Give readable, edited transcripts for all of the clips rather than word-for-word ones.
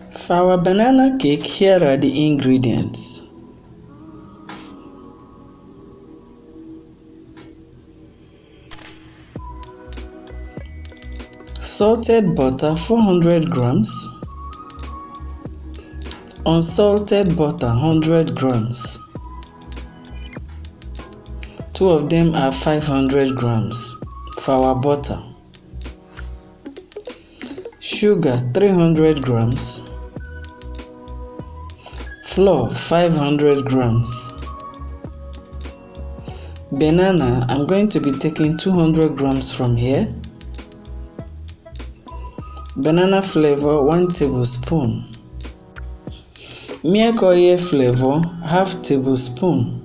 For our banana cake, here are the ingredients. Salted butter 400 grams, unsalted butter 100 grams, 2 of them are 500 grams for our butter, sugar 300 grams, flour 500 grams, banana, I'm going to be taking 200 grams from here, banana flavor 1 tablespoon, milk oil flavor 1/2 tablespoon,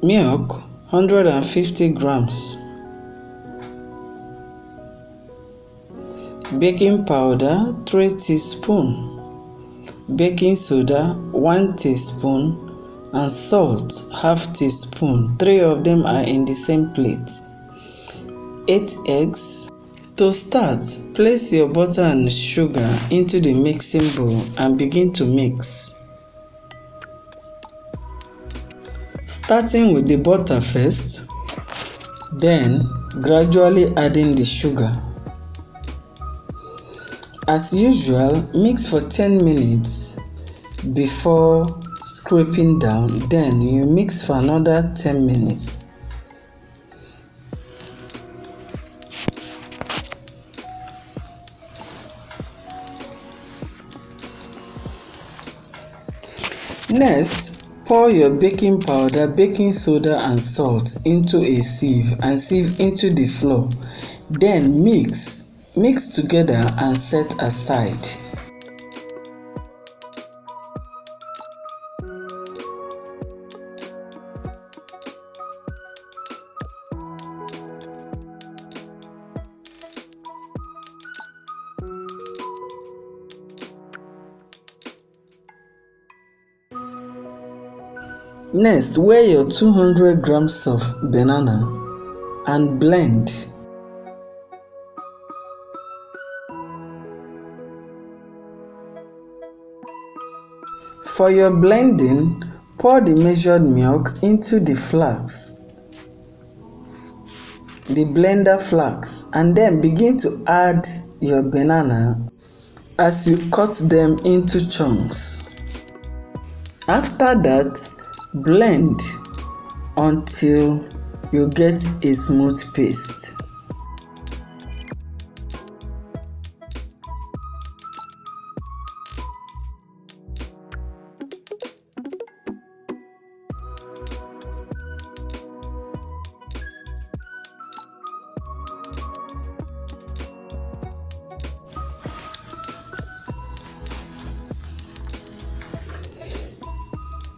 milk 150 grams, baking powder 3 teaspoons, baking soda 1 teaspoon, and salt 1/2 teaspoon. 3 of them are in the same plate. 8 eggs. To start, place your butter and sugar into the mixing bowl and begin to mix. Starting with the butter first, then gradually adding the sugar. As usual, mix for 10 minutes before scraping down, then you mix for another 10 minutes. Next, pour your baking powder, baking soda and salt into a sieve and sieve into the flour. Then mix together and set aside. Next, weigh your 200 grams of banana and blend. For your blending, pour the measured milk into the flask, the blender flask, and then begin to add your banana as you cut them into chunks. After that, blend until you get a smooth paste.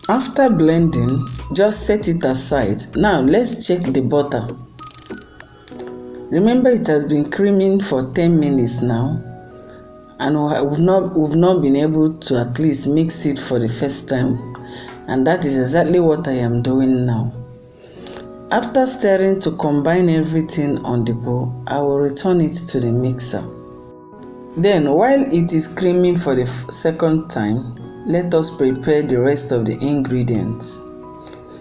After blending, just set it aside. Now let's check the butter. Remember, it has been creaming for 10 minutes now, and we've not been able to at least mix it for the first time, and that is exactly what I am doing now. After stirring to combine everything on the bowl, I will return it to the mixer. Then, while it is creaming for the second time, let us prepare the rest of the ingredients.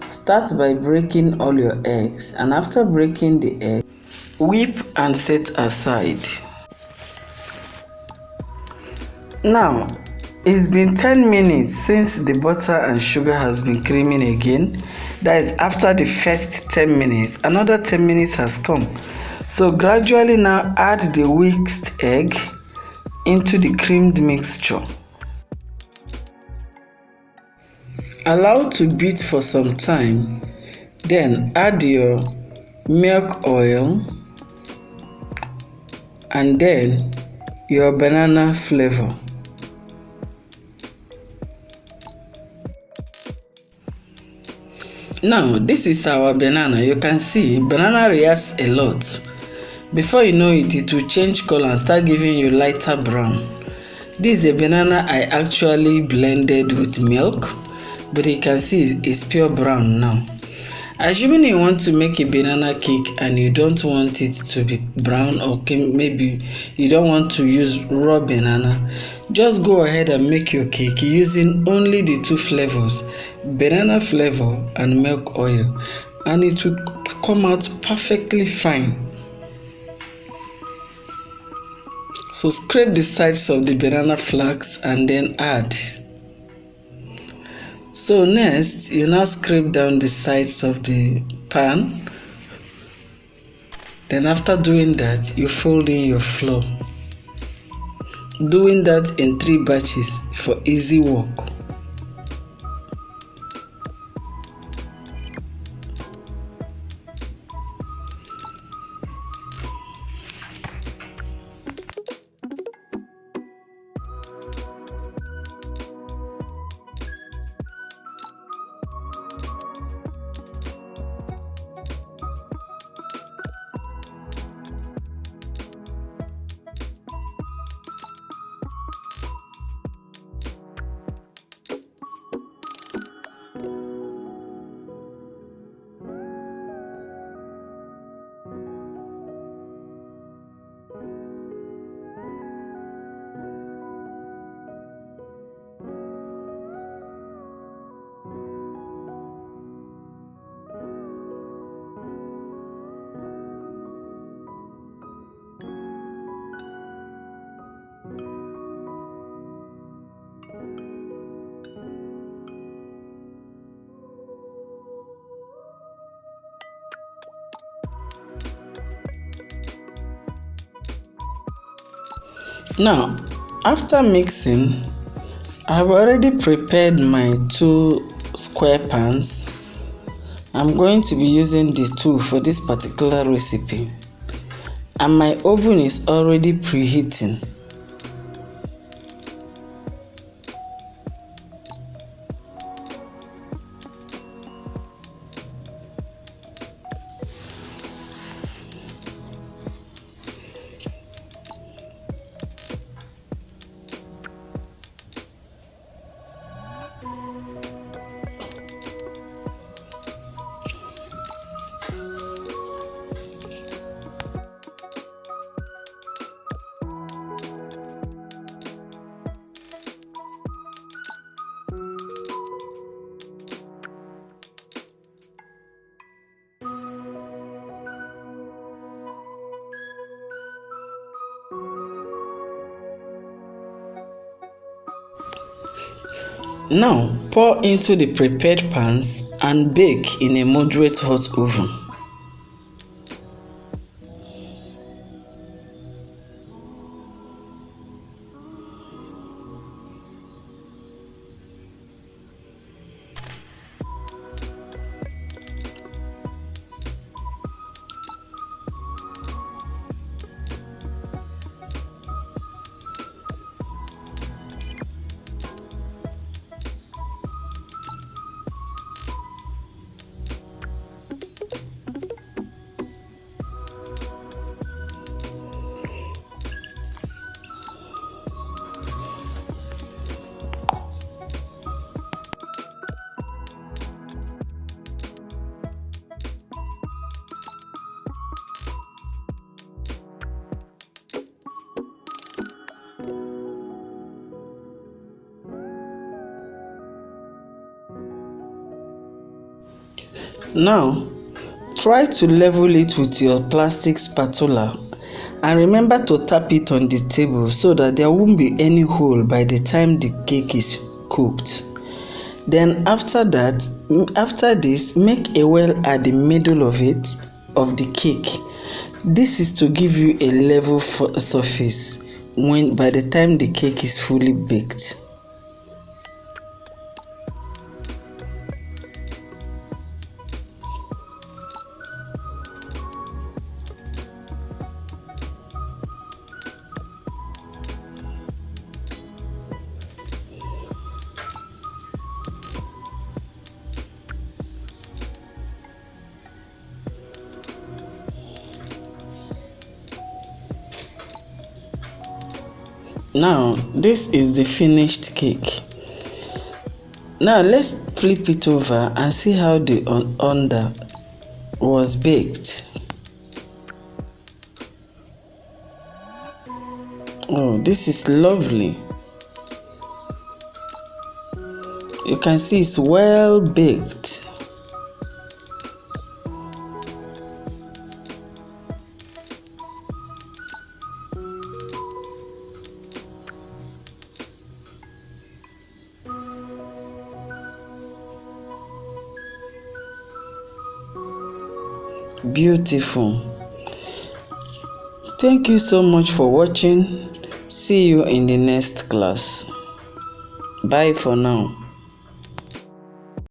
Start by breaking all your eggs, and after breaking the egg, whip and set aside. Now, it's been 10 minutes since the butter and sugar has been creaming again. That is after the first 10 minutes. Another 10 minutes has come. So gradually now add the whisked egg into the creamed mixture. Allow to beat for some time, then add your milk oil and then your banana flavor. Now this is our banana. You can see banana reacts a lot. Before you know it, it will change color and start giving you lighter brown. This is a banana I actually blended with milk, but you can see it's pure brown now. Assuming you want to make a banana cake and you don't want it to be brown, or maybe you don't want to use raw banana, just go ahead and make your cake using only the two flavors, banana flavor and milk oil, and it will come out perfectly fine. So scrape the sides of the banana flakes and then add. So next, you now scrape down the sides of the pan. Then after doing that, you fold in your flour. Doing that in 3 batches for easy work. Now, after mixing, I've already prepared my 2 square pans. I'm going to be using the 2 for this particular recipe, and my oven is already preheating. Now, pour into the prepared pans and bake in a moderate hot oven. Now, try to level it with your plastic spatula, and remember to tap it on the table so that there won't be any hole by the time the cake is cooked. Then after this, make a well at the middle of the cake. This is to give you a level surface by the time the cake is fully baked. Now, this is the finished cake. Now let's flip it over and see how the under was baked. Oh, this is lovely. You can see it's well baked. Beautiful. Thank you so much for watching. See you in the next class. Bye for now.